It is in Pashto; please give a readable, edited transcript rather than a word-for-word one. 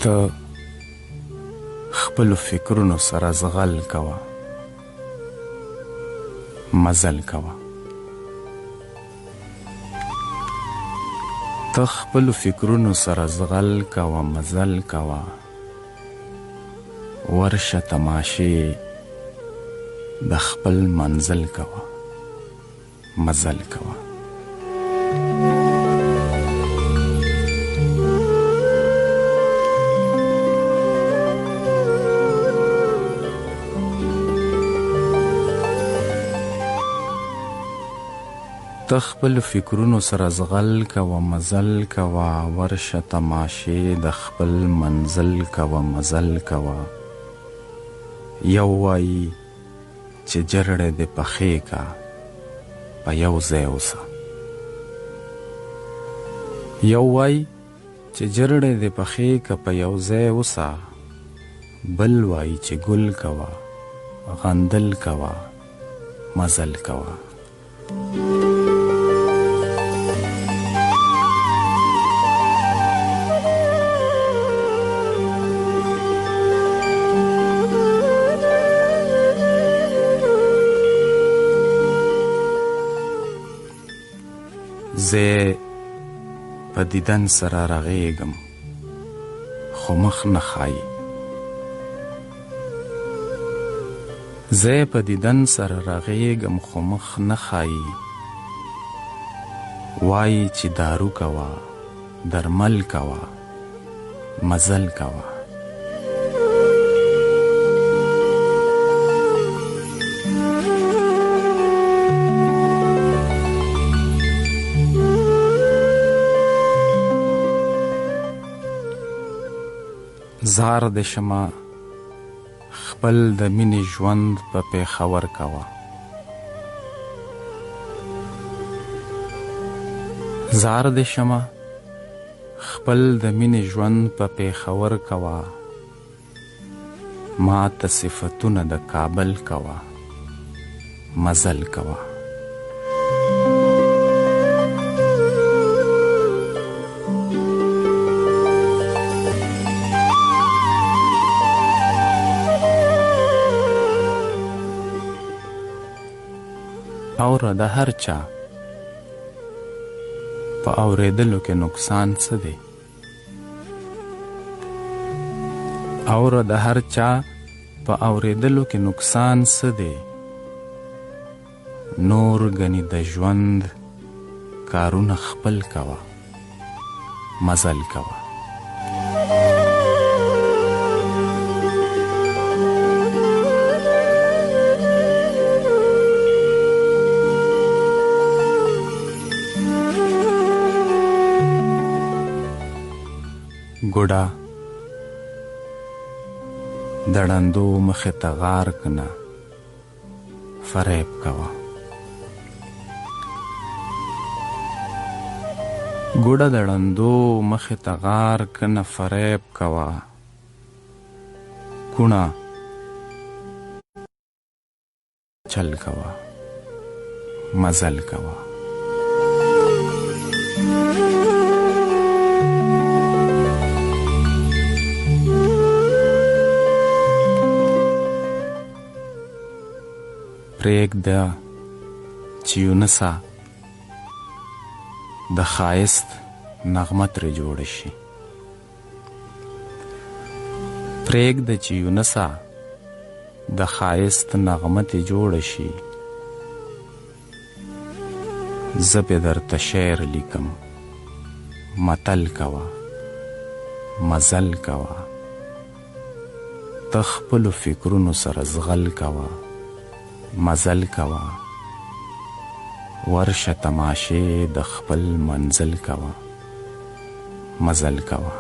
ته خپلو فکرونو سره زغل کوه، مزل کوه. ته خپلو فکرونو سره زغل کوه، مزل کوه. ورشه تماشې د خپل منزل کوه، مزل کوه. ته خپل فکرونو سره زغل کوه، مزل کوه. ورشه تماشې د خپل منزل کوه، مزل کوه. یو وایي چې جرړې دې پخې کا، په یو ځای اوسه. یو وایي چې جرړې دې پخې کا، په یو ځای اوسه. بل وایي چې ګل کوه، غندل کوه، مزل کوه. زه په دیدن سره رغېږم، خو مخ نه ښایي. زه په دیدن سره رغېږم، خو مخ نه ښایي. وایي چې دارو کوه، درمل کوه، مزل کوه. زار د شمه خپل د مینې ژوند په پېښور کوه. زار د شمه خپل د مینې ژوند په پېښور کوه. ما ته صفتونه د کابل کوه، مزل کوه. اوره د هر چا په اورېدلو کې نقصان څه دی؟ اوره د هر چا په اورېدلو کې نقصان څه دی؟ نور ګنې د ژوند کارونه خپل کوه، مزل کوه. ګوډه د ړندو مخې ته غار کنه، فریب کوه. ګوډه د ړندو مخې ته غار کنه، فریب کوه. کونه چل کوه، مزل کوه. پرېږده چې یونسه د ښایست نغمه ترې جوړه شي. پرېږده چې یونسه د ښایست نغمه ترې جوړه شي. زه پې درته شعر لیکم، متل کوه، مزل کوه. ته خپلو فکرونو سره زغل کوه، مزل کوه. ورشه تماشې د خپل منزل کوه، مزل کوه.